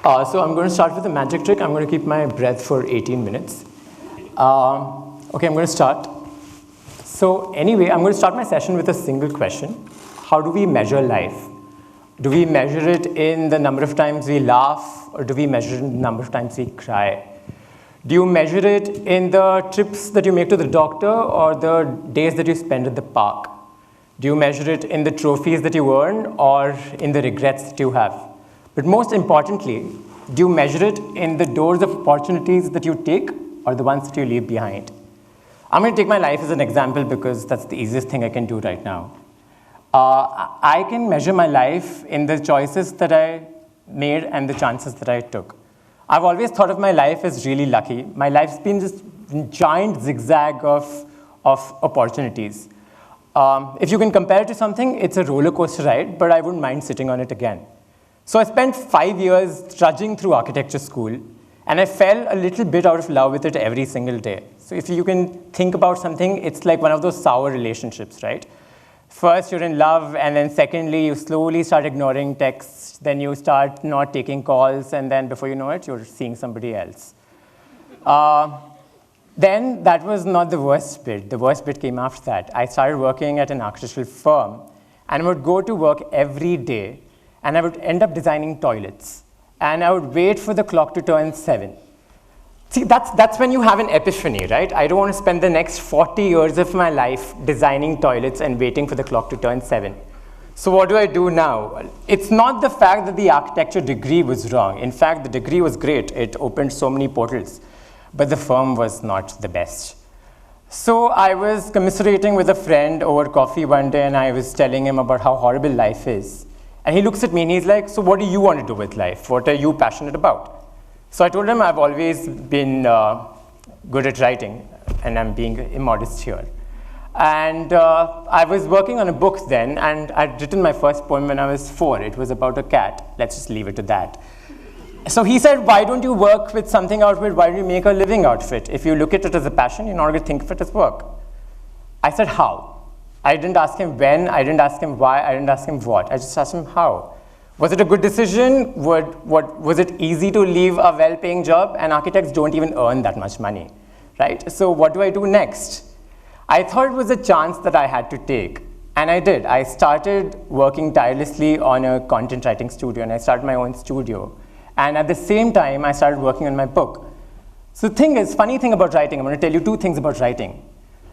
So I'm going to start with a magic trick. I'm going to keep my breath for 18 minutes. Okay, I'm going to start. So anyway, I'm going to start my session with a single question. How do we measure life? Do we measure it in the number of times we laugh, or do we measure it in the number of times we cry? Do you measure it in the trips that you make to the doctor or the days that you spend at the park? Do you measure it in the trophies that you earn or in the regrets that you have? But most importantly, do you measure it in the doors of opportunities that you take or the ones that you leave behind? I'm going to take my life as an example because that's the easiest thing I can do right now. I can measure my life in the choices that I made and the chances that I took. I've always thought of my life as really lucky. My life's been just a giant zigzag of opportunities. If you can compare it to something, it's a roller coaster ride, but I wouldn't mind sitting on it again. So I spent 5 years trudging through architecture school, and I fell a little bit out of love with it every single day. So if you can think about something, it's like one of those sour relationships, right? First, you're in love, and then secondly, you slowly start ignoring texts, then you start not taking calls, and then before you know it, you're seeing somebody else. Then that was not the worst bit. The worst bit came after that. I started working at an architectural firm, and I would go to work every day, and I would end up designing toilets. And I would wait for the clock to turn 7. See, that's when you have an epiphany, right? I don't want to spend the next 40 years of my life designing toilets and waiting for the clock to turn 7. So what do I do now? It's not the fact that the architecture degree was wrong. In fact, the degree was great. It opened so many portals. But the firm was not the best. So I was commiserating with a friend over coffee one day, and I was telling him about how horrible life is. And he looks at me and he's like, so what do you want to do with life? What are you passionate about? So I told him I've always been good at writing, and I'm being immodest here. And I was working on a book then, and I'd written my first poem when I was 4. It was about a cat. Let's just leave it to that. So he said, why don't you work with something out of it? Why don't you make a living out of it? If you look at it as a passion, you're not going to think of it as work. I said, how? I didn't ask him when, I didn't ask him why, I didn't ask him what. I just asked him how. Was it a good decision? Was it easy to leave a well-paying job? And architects don't even earn that much money, right? So what do I do next? I thought it was a chance that I had to take, and I did. I started working tirelessly on a content writing studio, and I started my own studio. And at the same time, I started working on my book. So the thing is, funny thing about writing, I'm going to tell you 2 things about writing.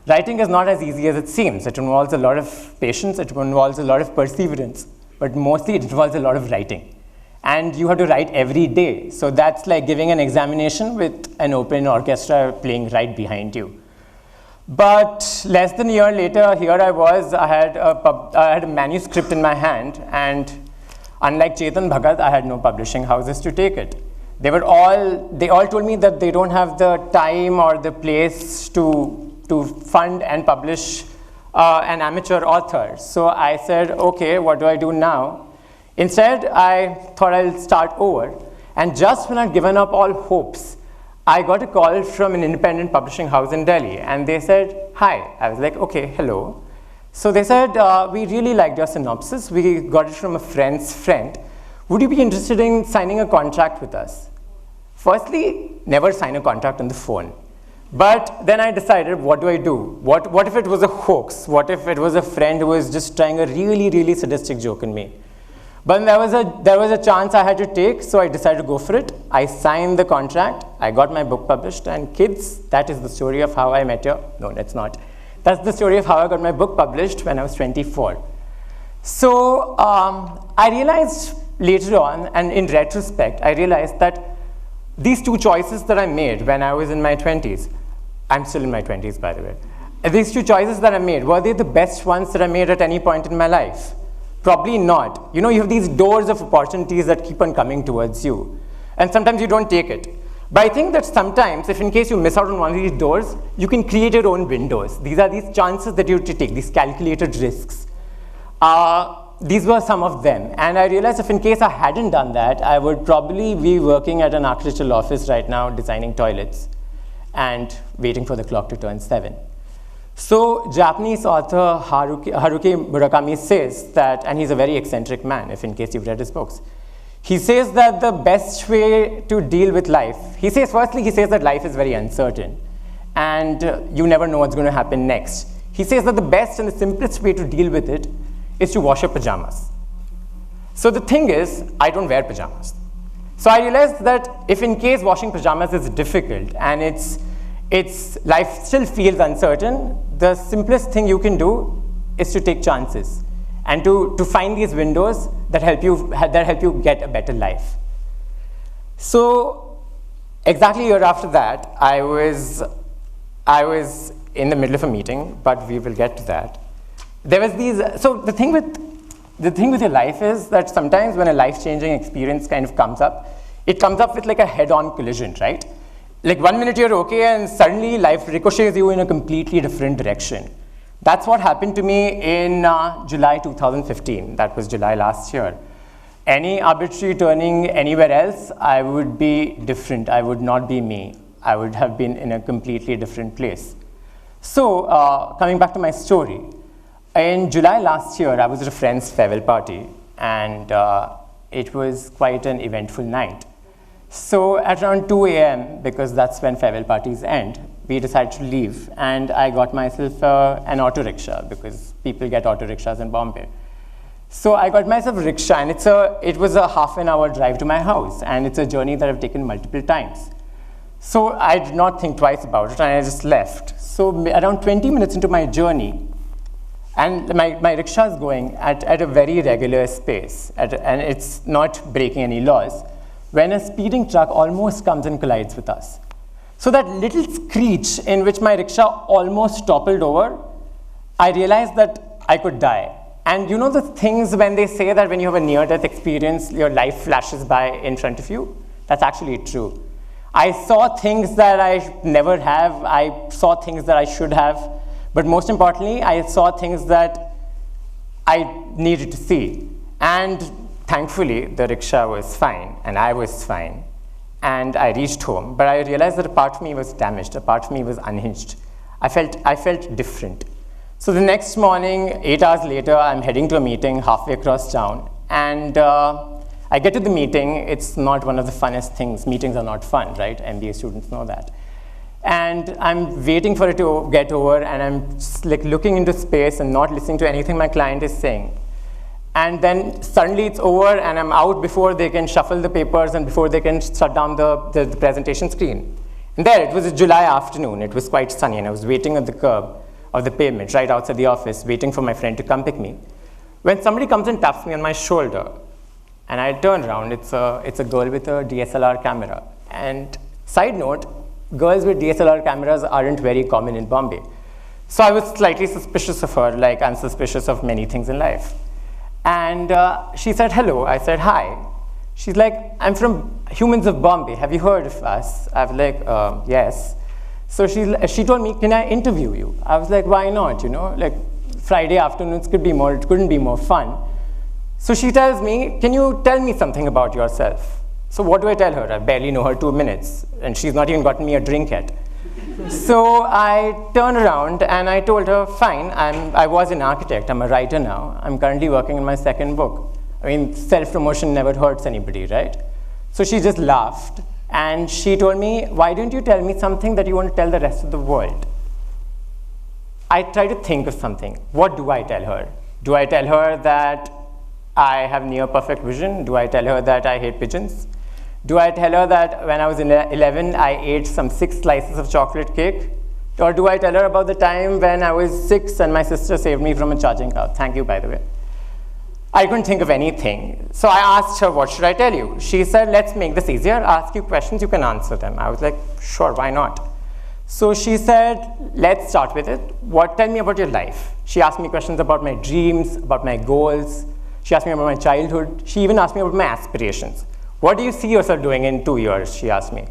Writing is not as easy as it seems. It involves a lot of patience, it involves a lot of perseverance. But mostly it involves a lot of writing. And you have to write every day. So that's like giving an examination with an open orchestra playing right behind you. But less than a year later, here I was, I had a manuscript in my hand, and unlike Chetan Bhagat, I had no publishing houses to take it. They all told me that they don't have the time or the place to fund and publish an amateur author. So I said, okay, what do I do now? Instead, I thought I'll start over. And just when I'd given up all hopes, I got a call from an independent publishing house in Delhi. And they said, hi. I was like, okay, hello. So they said, we really liked your synopsis. We got it from a friend's friend. Would you be interested in signing a contract with us? Firstly, never sign a contract on the phone. But then I decided, what do I do? What if it was a hoax? What if it was a friend who was just trying a really, really sadistic joke on me? But there was a chance I had to take, so I decided to go for it. I signed the contract. I got my book published. And kids, that is the story of how I met you. No, that's not. That's the story of how I got my book published when I was 24. So I realized later on, and in retrospect, I realized that these 2 choices that I made when I was in my 20s, I'm still in my 20s, by the way. These 2 choices that I made, were they the best ones that I made at any point in my life? Probably not. You know, you have these doors of opportunities that keep on coming towards you. And sometimes you don't take it. But I think that sometimes, if in case you miss out on one of these doors, you can create your own windows. These are these chances that you have to take, these calculated risks. These were some of them. And I realized if in case I hadn't done that, I would probably be working at an architectural office right now, designing toilets and waiting for the clock to turn 7. So Japanese author Haruki Murakami says that, and he's a very eccentric man, if in case you've read his books, He says that the best way to deal with life, firstly, he says that life is very uncertain and you never know what's going to happen next. He says that the best and the simplest way to deal with it is to wash your pajamas. So the thing is, I don't wear pajamas. So I realized that if in case washing pajamas is difficult and life still feels uncertain, the simplest thing you can do is to take chances and to find these windows that help you get a better life. So exactly a year after that, I was in the middle of a meeting, but we will get to that. There was so the thing with your life is that sometimes when a life-changing experience kind of comes up, it comes up with like a head-on collision, right? Like 1 minute you're okay and suddenly life ricochets you in a completely different direction. That's what happened to me in July 2015. That was July last year. Any arbitrary turning anywhere else, I would be different. I would not be me. I would have been in a completely different place. So coming back to my story, in July last year, I was at a friend's farewell party, and it was quite an eventful night. So at around 2 a.m., because that's when farewell parties end, we decided to leave, and I got myself an auto rickshaw, because people get auto rickshaws in Bombay. So I got myself a rickshaw, and it was a half-an-hour drive to my house, and it's a journey that I've taken multiple times. So I did not think twice about it, and I just left. So around 20 minutes into my journey, and my rickshaw is going at a very regular pace, and it's not breaking any laws, when a speeding truck almost comes and collides with us. So that little screech in which my rickshaw almost toppled over, I realized that I could die. And you know the things when they say that when you have a near-death experience, your life flashes by in front of you? That's actually true. I saw things that I never have. I saw things that I should have. But most importantly, I saw things that I needed to see. And thankfully, the rickshaw was fine, and I was fine. And I reached home. But I realized that a part of me was damaged. A part of me was unhinged. I felt different. So the next morning, 8 hours later, I'm heading to a meeting halfway across town. And I get to the meeting. It's not one of the funnest things. Meetings are not fun, right? MBA students know that. And I'm waiting for it to get over, and I'm just like looking into space and not listening to anything my client is saying. And then suddenly it's over, and I'm out before they can shuffle the papers and before they can shut down the presentation screen. And there, it was a July afternoon. It was quite sunny, and I was waiting at the curb of the pavement right outside the office, waiting for my friend to come pick me, when somebody comes and taps me on my shoulder. And I turn around. It's a girl with a DSLR camera. And side note, girls with DSLR cameras aren't very common in Bombay. So I was slightly suspicious of her, like I'm suspicious of many things in life. And she said, hello. I said, hi. She's like, I'm from Humans of Bombay. Have you heard of us? I was like, yes. So she told me, can I interview you? I was like, why not? You know, like Friday afternoons couldn't be more fun. So she tells me, can you tell me something about yourself? So what do I tell her? I barely know her 2 minutes, and she's not even gotten me a drink yet. So I turned around and I told her, fine, I was an architect, I'm a writer now. I'm currently working on my second book. I mean, self-promotion never hurts anybody, right? So she just laughed, and she told me, why don't you tell me something that you want to tell the rest of the world? I tried to think of something. What do I tell her? Do I tell her that I have near-perfect vision? Do I tell her that I hate pigeons? Do I tell her that when I was 11, I ate some 6 slices of chocolate cake? Or do I tell her about the time when I was 6 and my sister saved me from a charging cow? Thank you, by the way. I couldn't think of anything. So I asked her, what should I tell you? She said, let's make this easier. I'll ask you questions, you can answer them. I was like, sure, why not? So she said, let's start with it. Tell me about your life. She asked me questions about my dreams, about my goals. She asked me about my childhood. She even asked me about my aspirations. What do you see yourself doing in 2 years? She asked me.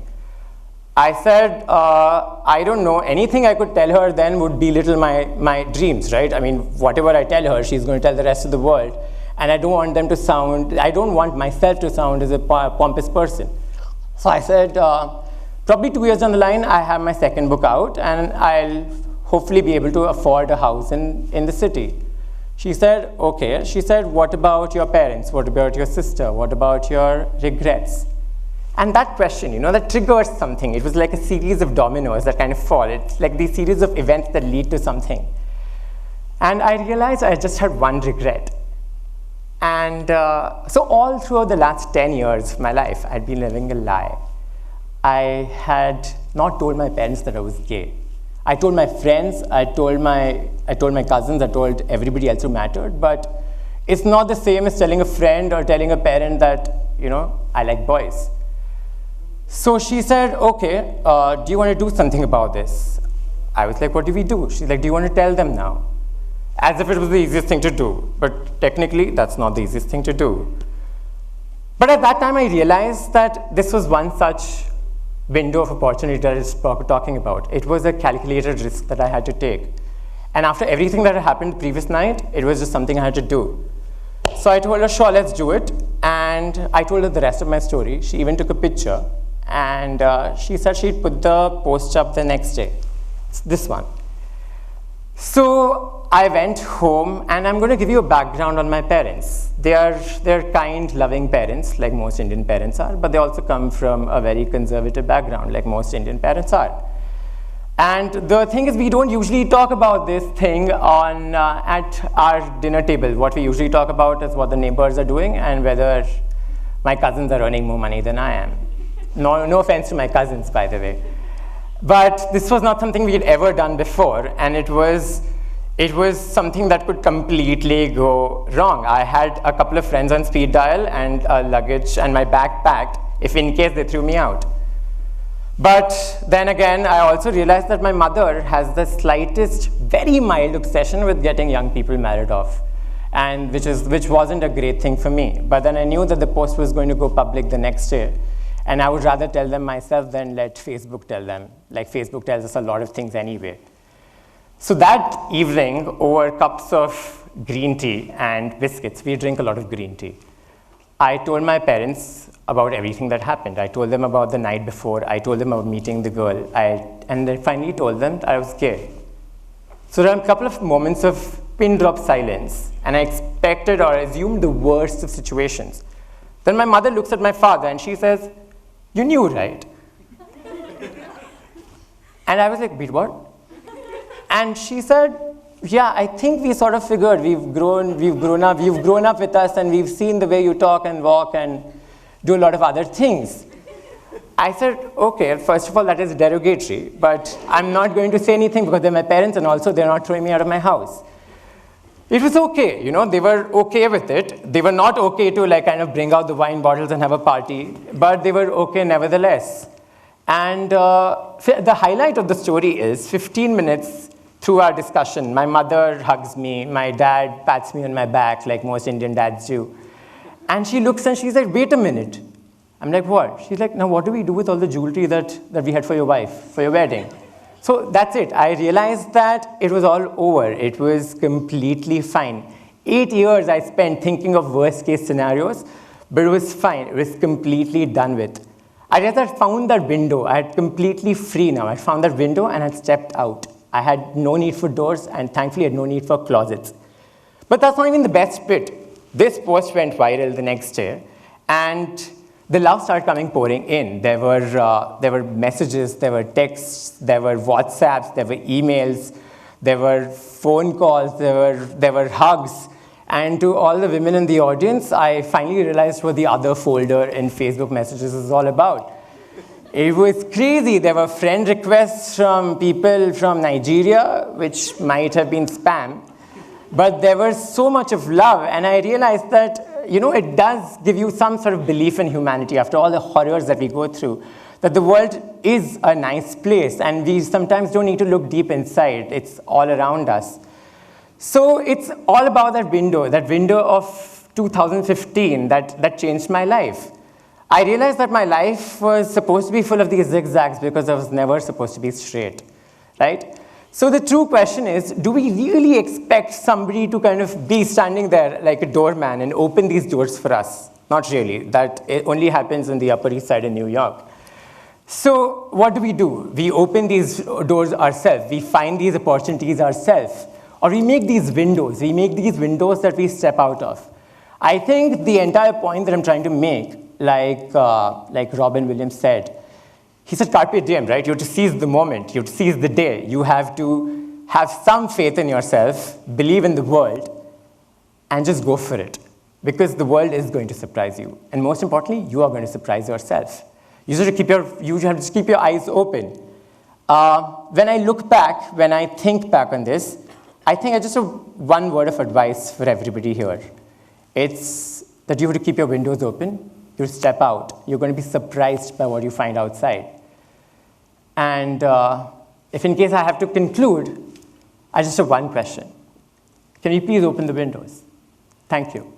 I said, I don't know. Anything I could tell her then would belittle my dreams, right? I mean, whatever I tell her, she's going to tell the rest of the world. And I don't want myself to sound as a pompous person. So I said, probably 2 years down the line, I have my second book out, and I'll hopefully be able to afford a house in the city. She said, okay. She said, what about your parents? What about your sister? What about your regrets? And that question, you know, that triggers something. It was like a series of dominoes that kind of fall. It's like these series of events that lead to something. And I realized I just had one regret. And so all throughout the last 10 years of my life, I'd been living a lie. I had not told my parents that I was gay. I told my friends, I told my cousins, I told everybody else who mattered, but it's not the same as telling a friend or telling a parent that, you know, I like boys. So she said, okay, do you want to do something about this? I was like, what do we do? She's like, do you want to tell them now? As if it was the easiest thing to do. But technically, that's not the easiest thing to do. But at that time, I realized that this was one such window of opportunity that I was talking about. It was a calculated risk that I had to take. And after everything that had happened the previous night, it was just something I had to do. So I told her, sure, let's do it. And I told her the rest of my story. She even took a picture. And she said she'd put the post up the next day. It's this one. So I went home, and I'm going to give you a background on my parents. They're kind, loving parents, like most Indian parents are, but they also come from a very conservative background, like most Indian parents are. And the thing is, we don't usually talk about this thing at our dinner table. What we usually talk about is what the neighbors are doing and whether my cousins are earning more money than I am. No offense to my cousins, by the way. But this was not something we had ever done before, and it was something that could completely go wrong. I had a couple of friends on speed dial and luggage and my bag packed, if in case they threw me out. But then again, I also realized that my mother has the slightest, very mild obsession with getting young people married off, and which wasn't a great thing for me. But then I knew that the post was going to go public the next day. And I would rather tell them myself than let Facebook tell them. Like, Facebook tells us a lot of things anyway. So that evening, over cups of green tea and biscuits, we drink a lot of green tea, I told my parents about everything that happened. I told them about the night before. I told them about meeting the girl. And I finally told them that I was gay. So there were a couple of moments of pin drop silence. And I expected or assumed the worst of situations. Then my mother looks at my father and she says, you knew, right? And I was like, wait, what? And she said, yeah, I think we sort of figured you've grown up with us, and we've seen the way you talk and walk and do a lot of other things. I said, okay, first of all, that is derogatory, but I'm not going to say anything because they're my parents, and also they're not throwing me out of my house. It was okay, you know, they were okay with it. They were not okay to like kind of bring out the wine bottles and have a party, but they were okay nevertheless. And the highlight of the story is 15 minutes through our discussion, my mother hugs me, my dad pats me on my back like most Indian dads do. And she looks and she's like, wait a minute. I'm like, what? She's like, now what do we do with all the jewelry that we had for your wife, for your wedding? So that's it. I realized that it was all over. It was completely fine. 8 years I spent thinking of worst case scenarios, but it was fine. It was completely done with. I just had found that window. I had completely free now. I found that window and I stepped out. I had no need for doors and thankfully had no need for closets. But that's not even the best bit. This post went viral the next day and the love started coming pouring in. There were messages, there were texts, there were WhatsApps, there were emails, there were phone calls, there were hugs. And to all the women in the audience, I finally realized what the other folder in Facebook messages is all about. It was crazy. There were friend requests from people from Nigeria, which might have been spam. But there was so much of love, and I realized that, you know, it does give you some sort of belief in humanity after all the horrors that we go through, that the world is a nice place, and we sometimes don't need to look deep inside. It's all around us. So it's all about that window of 2015 that changed my life. I realized that my life was supposed to be full of these zigzags because I was never supposed to be straight, right? So the true question is, do we really expect somebody to kind of be standing there like a doorman and open these doors for us? Not really. That it only happens in the Upper East Side in New York. So what do? We open these doors ourselves. We find these opportunities ourselves. Or we make these windows. We make these windows that we step out of. I think the entire point that I'm trying to make, like Robin Williams said, he said carpe diem, right? You have to seize the moment. You have to seize the day. You have to have some faith in yourself, believe in the world, and just go for it. Because the world is going to surprise you. And most importantly, you are going to surprise yourself. You have to keep your eyes open. When I look back, when I think back on this, I think I just have one word of advice for everybody here. It's that you have to keep your windows open. You step out. You're going to be surprised by what you find outside. And if in case I have to conclude, I just have one question. Can you please open the windows? Thank you.